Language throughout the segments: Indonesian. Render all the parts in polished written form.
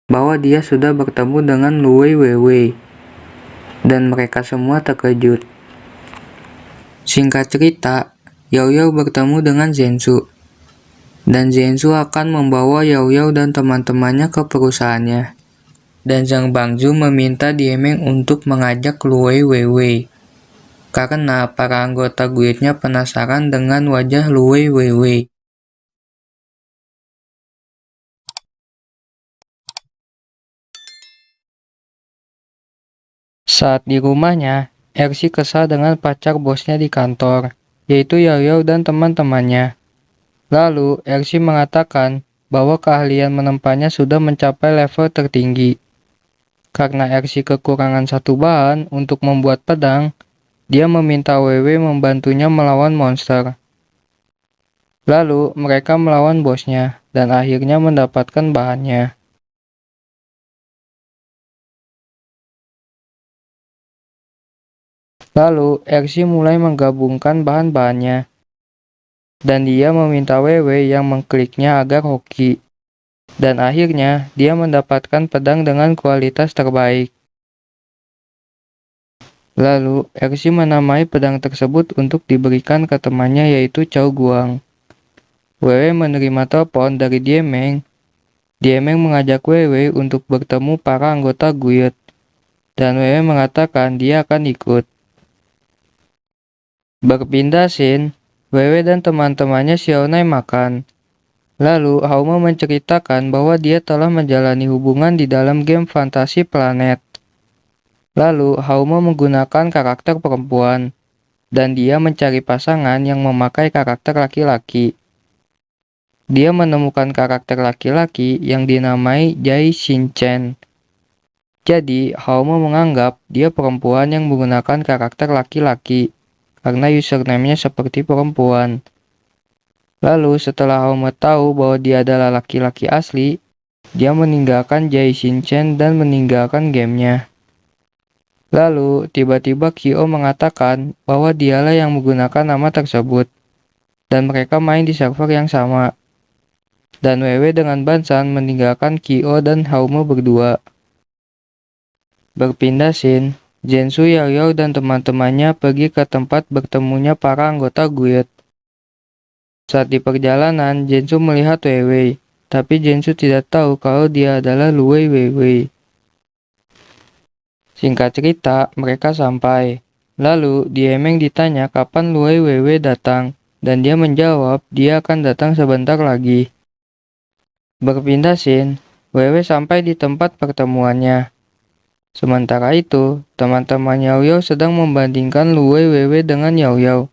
bahwa dia sudah bertemu dengan Luwei Weiwei, dan mereka semua terkejut. Singkat cerita, Yao Yao bertemu dengan Zhensu, dan Zhensu akan membawa Yao Yao dan teman-temannya ke perusahaannya. Dan Zhang Bangzhu meminta Diemeng untuk mengajak Luwei Weiwei, karena para anggota guildnya penasaran dengan wajah Luwei Weiwei. Saat di rumahnya, Ersi kesal dengan pacar bosnya di kantor, yaitu Yao Yao dan teman-temannya. Lalu, Ersi mengatakan bahwa keahlian menempanya sudah mencapai level tertinggi. Karena Ersi kekurangan satu bahan untuk membuat pedang, dia meminta Weiwei membantunya melawan monster. Lalu, mereka melawan bosnya, dan akhirnya mendapatkan bahannya. Lalu, Ersi mulai menggabungkan bahan-bahannya, dan dia meminta Weiwei yang mengkliknya agar hoki. Dan akhirnya, dia mendapatkan pedang dengan kualitas terbaik. Lalu, Ersi menamai pedang tersebut untuk diberikan ke temannya yaitu Cao Guang. Weiwei menerima telepon dari Diemeng. Diemeng mengajak Weiwei untuk bertemu para anggota guild. Dan Weiwei mengatakan dia akan ikut. Berpindah scene, Weiwei dan teman-temannya Xiaonai makan. Lalu, Hauma menceritakan bahwa dia telah menjalani hubungan di dalam game fantasi planet. Lalu, Hauma menggunakan karakter perempuan, dan dia mencari pasangan yang memakai karakter laki-laki. Dia menemukan karakter laki-laki yang dinamai Jai Shin-chen. Jadi, Hauma menganggap dia perempuan yang menggunakan karakter laki-laki, karena username-nya seperti perempuan. Lalu, setelah Hauma tahu bahwa dia adalah laki-laki asli, dia meninggalkan Jai Shin-chen dan meninggalkan gamenya. Lalu, tiba-tiba Kyo mengatakan bahwa dialah yang menggunakan nama tersebut, dan mereka main di server yang sama. Dan Weiwei dengan Bansan meninggalkan Kyo dan Hauma berdua. Berpindah scene, Zhensu, Yao Yao dan teman-temannya pergi ke tempat bertemunya para anggota guild. Saat di perjalanan, Zhensu melihat Weiwei, tapi Zhensu tidak tahu kalau dia adalah Luwei Weiwei. Singkat cerita, mereka sampai. Lalu, Diemeng ditanya kapan Luwei Weiwei datang, dan dia menjawab dia akan datang sebentar lagi. Berpindah scene, Weiwei sampai di tempat pertemuannya. Sementara itu, teman-teman Yao Yao sedang membandingkan Luwei Weiwei dengan Yao Yao.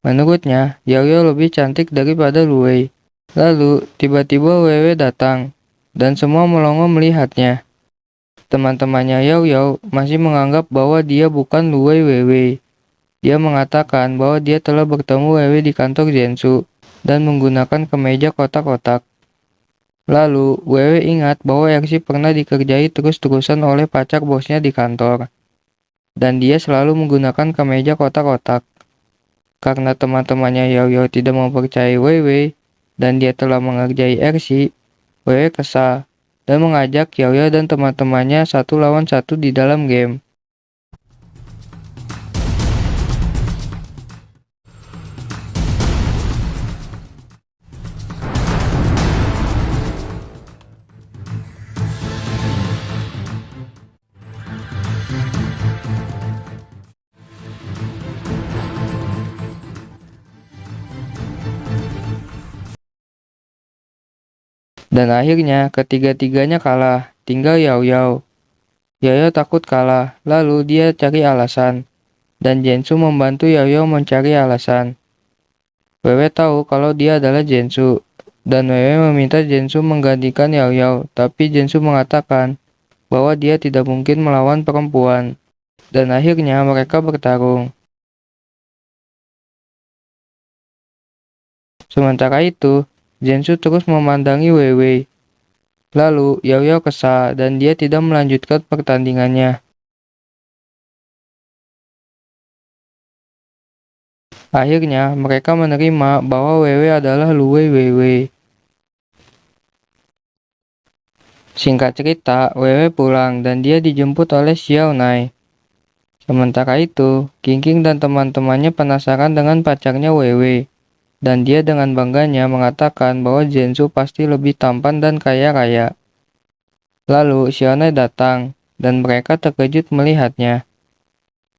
Menurutnya, Yao Yao lebih cantik daripada Luwei. Lalu, tiba-tiba Weiwei datang, dan semua melongo melihatnya. Teman-temannya Yao Yao masih menganggap bahwa dia bukan Luwei Weiwei. Dia mengatakan bahwa dia telah bertemu Weiwei di kantor Zhensu, dan menggunakan kemeja kotak-kotak. Lalu, Weiwei ingat bahwa Ersi pernah dikerjai terus-terusan oleh pacar bosnya di kantor. Dan dia selalu menggunakan kemeja kotak-kotak. Karena teman-temannya Yao Yao tidak mempercayai Weiwei, dan dia telah mengerjai Ersi, Weiwei kesal, dan mengajak Yao Yao dan teman-temannya 1 lawan 1 di dalam game. Dan akhirnya, ketiga-tiganya kalah, tinggal Yao Yao. Yao Yao takut kalah, lalu dia cari alasan. Dan Zhensu membantu Yao Yao mencari alasan. Weiwei tahu kalau dia adalah Zhensu, dan Weiwei meminta Zhensu menggantikan Yao Yao, tapi Zhensu mengatakan bahwa dia tidak mungkin melawan perempuan. Dan akhirnya mereka bertarung. Sementara itu, Zhensu terus memandangi Weiwei. Lalu, Yao Yao kesal dan dia tidak melanjutkan pertandingannya. Akhirnya, mereka menerima bahwa Weiwei adalah Luwei Weiwei. Singkat cerita, Wewe pulang dan dia dijemput oleh Xiao Nai. Sementara itu, King dan teman-temannya penasaran dengan pacarnya Wewe, dan dia dengan bangganya mengatakan bahwa Zhensu pasti lebih tampan dan kaya raya. Lalu Xiao Nai datang, dan mereka terkejut melihatnya.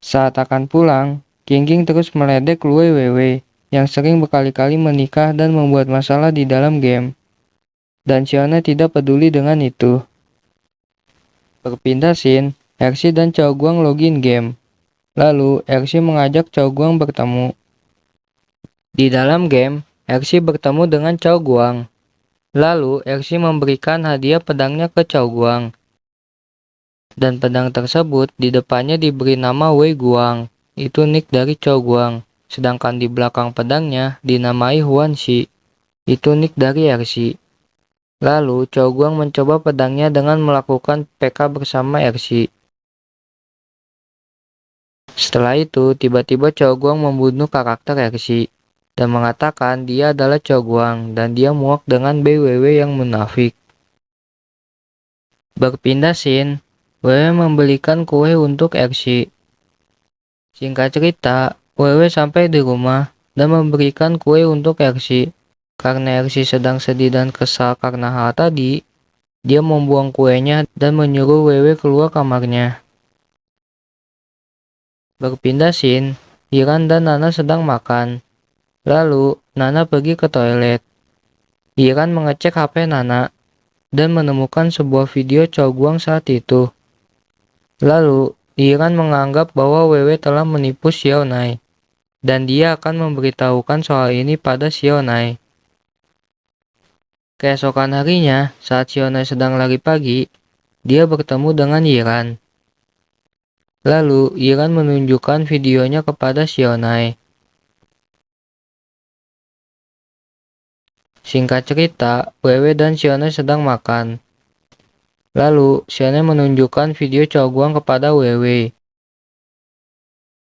Saat akan pulang, King terus meledek Lue Wewe, yang sering berkali-kali menikah dan membuat masalah di dalam game. Dan Xiao Nai tidak peduli dengan itu. Berpindah scene, Ersi dan Chao Guang login game. Lalu, Ersi mengajak Chao Guang bertemu. Di dalam game, Ersi bertemu dengan Chao Guang. Lalu, Ersi memberikan hadiah pedangnya ke Chao Guang. Dan pedang tersebut di depannya diberi nama Wei Guang. Itu nick dari Chao Guang. Sedangkan di belakang pedangnya dinamai Huan Shi. Itu nick dari Ersi. Lalu, Chao Guang mencoba pedangnya dengan melakukan PK bersama Ersi. Setelah itu, tiba-tiba Chao Guang membunuh karakter Ersi dan mengatakan dia adalah Chao Guang dan dia muak dengan BWW yang munafik. Berpindah scene, Wewe membelikan kue untuk Ersi. Singkat cerita, Wewe sampai di rumah dan memberikan kue untuk Ersi. Karena Ersi sedang sedih dan kesal karena hal tadi, dia membuang kuenya dan menyuruh Wewe keluar kamarnya. Berpindah scene, Hiran dan Nana sedang makan. Lalu, Nana pergi ke toilet. Hiran mengecek HP Nana dan menemukan sebuah video Chao Guang saat itu. Lalu, Hiran menganggap bahwa Wewe telah menipu Xiao Nai, dan dia akan memberitahukan soal ini pada Xiao Nai. Keesokan harinya, saat Xiao Nai sedang lari pagi, dia bertemu dengan Hiran. Lalu, Hiran menunjukkan videonya kepada Xiao Nai. Singkat cerita, Wewe dan Xiao Nai sedang makan. Lalu, Xiao Nai menunjukkan video Chao Guang kepada Wewe.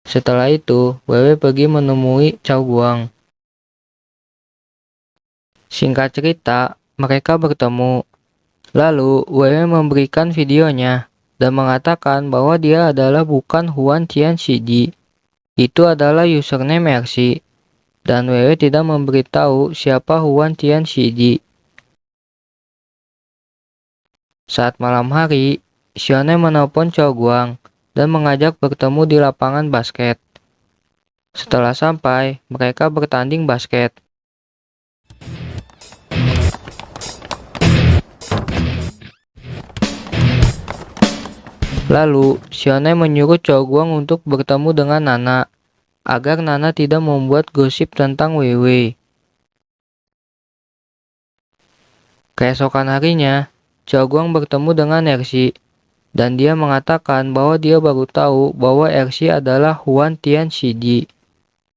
Setelah itu, Wewe pergi menemui Chao Guang. Singkat cerita, mereka bertemu. Lalu, Wewe memberikan videonya dan mengatakan bahwa dia adalah bukan Huan Tian Shiji. Itu adalah username Ersi. Dan Wewe tidak memberitahu siapa Huan Tian Shiji. Saat malam hari, Xiao Nai menelpon Chao Guang dan mengajak bertemu di lapangan basket. Setelah sampai, mereka bertanding basket. Lalu, Xiao Nai menyuruh Chao Guang untuk bertemu dengan Nana, agar Nana tidak membuat gosip tentang Wewe. Keesokan harinya, Chao Guang bertemu dengan Ersi, dan dia mengatakan bahwa dia baru tahu bahwa Ersi adalah Huan Tian Shiji,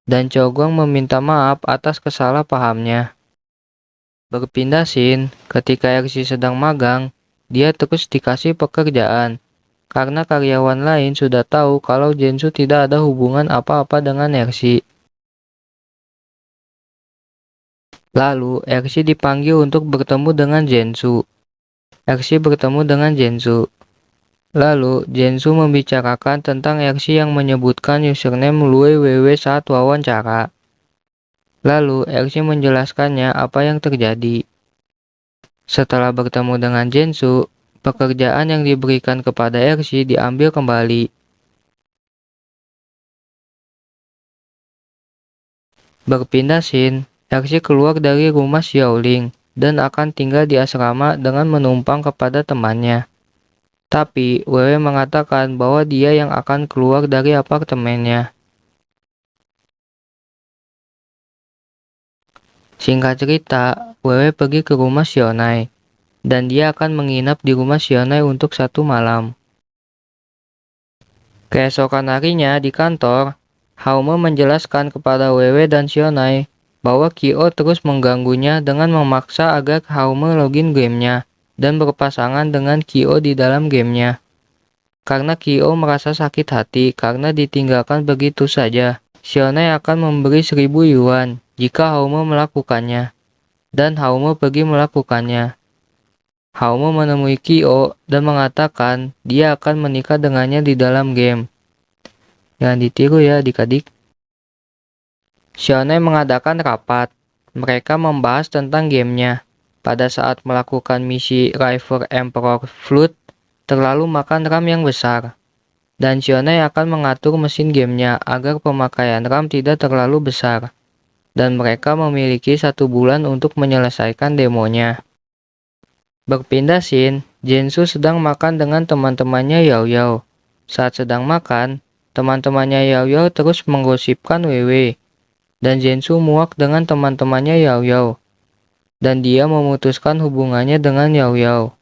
dan Chao Guang meminta maaf atas kesalahpahamnya. Berpindah scene, ketika Ersi sedang magang, dia terus dikasih pekerjaan, karena karyawan lain sudah tahu kalau Zhensu tidak ada hubungan apa-apa dengan Ersi. Lalu, Ersi dipanggil untuk bertemu dengan Zhensu. Ersi bertemu dengan Zhensu. Lalu, Zhensu membicarakan tentang Ersi yang menyebutkan username Lue Wewe saat wawancara. Lalu, Ersi menjelaskannya apa yang terjadi. Setelah bertemu dengan Zhensu, pekerjaan yang diberikan kepada Ersi diambil kembali. Berpindah scene, Ersi keluar dari rumah Xiaoling dan akan tinggal di asrama dengan menumpang kepada temannya. Tapi, Wewe mengatakan bahwa dia yang akan keluar dari apartemennya. Singkat cerita, Wewe pergi ke rumah Xiao Nai, dan dia akan menginap di rumah Xiao Nai untuk 1 malam. Keesokan harinya di kantor, Haume menjelaskan kepada Wewe dan Xiao Nai bahwa Kyo terus mengganggunya dengan memaksa agar Haume login gamenya dan berpasangan dengan Kyo di dalam gamenya. Karena Kyo merasa sakit hati karena ditinggalkan begitu saja, Xiao Nai akan memberi 1000 yuan jika Haume melakukannya, dan Haume pergi melakukannya. Haume menemui Kyo dan mengatakan dia akan menikah dengannya di dalam game. Jangan ditiru ya adik-adik. Shionai mengadakan rapat. Mereka membahas tentang gamenya. Pada saat melakukan misi River Emperor Flood, terlalu makan RAM yang besar. Dan Shionai akan mengatur mesin gamenya agar pemakaian RAM tidak terlalu besar. Dan mereka memiliki 1 bulan untuk menyelesaikan demonya. Berpindah scene, Jensu sedang makan dengan teman-temannya Yao Yao. Saat sedang makan, teman-temannya Yao Yao terus menggosipkan Wewe. Dan Jensu muak dengan teman-temannya Yao Yao. Dan dia memutuskan hubungannya dengan Yao Yao.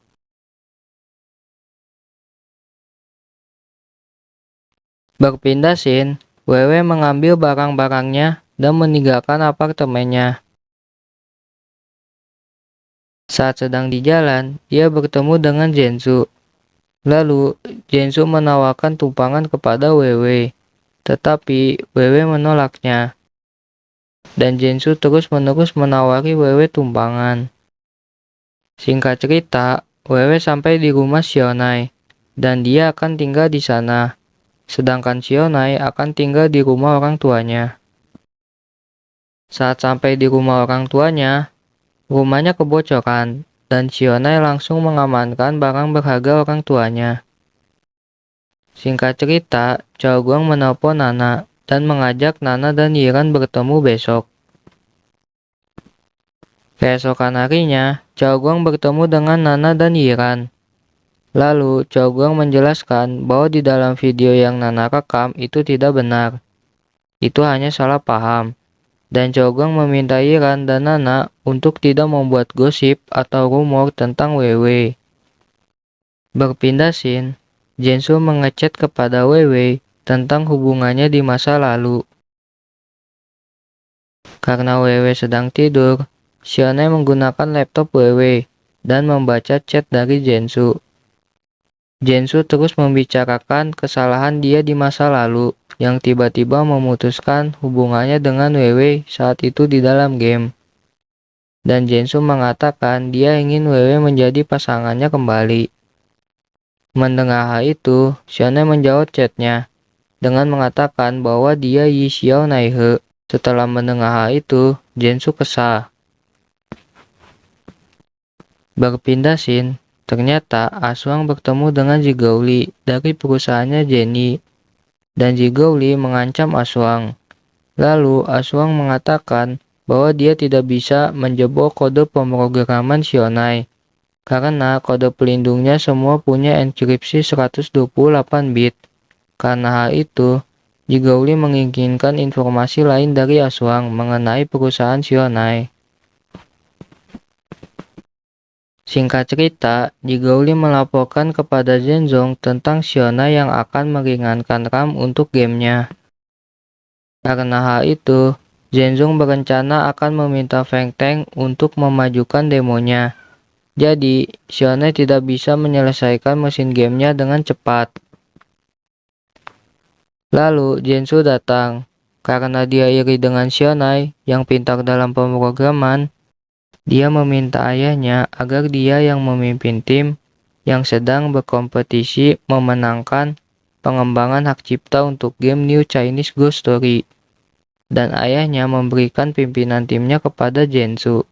Berpindah scene, Wewe mengambil barang-barangnya dan meninggalkan apartemennya. Saat sedang di jalan, dia bertemu dengan Jensu. Lalu, Jensu menawarkan tumpangan kepada Wewe, tetapi Wewe menolaknya. Dan Jensu terus-menerus menawari Wewe tumpangan. Singkat cerita, Wewe sampai di rumah Shionai, dan dia akan tinggal di sana. Sedangkan Shionai akan tinggal di rumah orang tuanya. Saat sampai di rumah orang tuanya, rumahnya kebocoran, dan Shionai langsung mengamankan barang berharga orang tuanya. Singkat cerita, Chaoguang menelpon Nana dan mengajak Nana dan Yiran bertemu besok. Keesokan harinya, Chaoguang bertemu dengan Nana dan Yiran. Lalu, Chaoguang menjelaskan bahwa di dalam video yang Nana rekam itu tidak benar. Itu hanya salah paham. Dan Chaoguang meminta Yiran dan Nana untuk tidak membuat gosip atau rumor tentang Wewe. Berpindah scene, Jensu mengechat kepada Wewe tentang hubungannya di masa lalu. Karena Wewe sedang tidur, Shionai menggunakan laptop Wewe dan membaca chat dari Jensu. Jensu terus membicarakan kesalahan dia di masa lalu yang tiba-tiba memutuskan hubungannya dengan Wewe saat itu di dalam game. Dan Jensu mengatakan dia ingin Wewe menjadi pasangannya kembali. Mendengar hal itu, Shionai menjawab chatnya dengan mengatakan bahwa dia Yi Xiao Naihe. Setelah mendengar hal itu, Jensu kesal. Berpindah scene, ternyata Asuang bertemu dengan Zhigaoli dari perusahaannya Jenny. Dan Zhigaoli mengancam Asuang. Lalu Asuang mengatakan bahwa dia tidak bisa menjebol kode pemrograman Shionai karena kode pelindungnya semua punya enkripsi 128 bit. Karena hal itu, Zhigaoli menginginkan informasi lain dari Asuang mengenai perusahaan Shionai. Singkat cerita, Zhigaoli melaporkan kepada Zhenzong tentang Shionai yang akan meringankan RAM untuk gamenya. Karena hal itu, Zhenzong berencana akan meminta Feng Teng untuk memajukan demonya. Jadi, Shionai tidak bisa menyelesaikan mesin gamenya dengan cepat. Lalu, Jensu datang. Karena dia iri dengan Shionai yang pintar dalam pemrograman, dia meminta ayahnya agar dia yang memimpin tim yang sedang berkompetisi memenangkan pengembangan hak cipta untuk game New Chinese Ghost Story. Dan ayahnya memberikan pimpinan timnya kepada Jensu.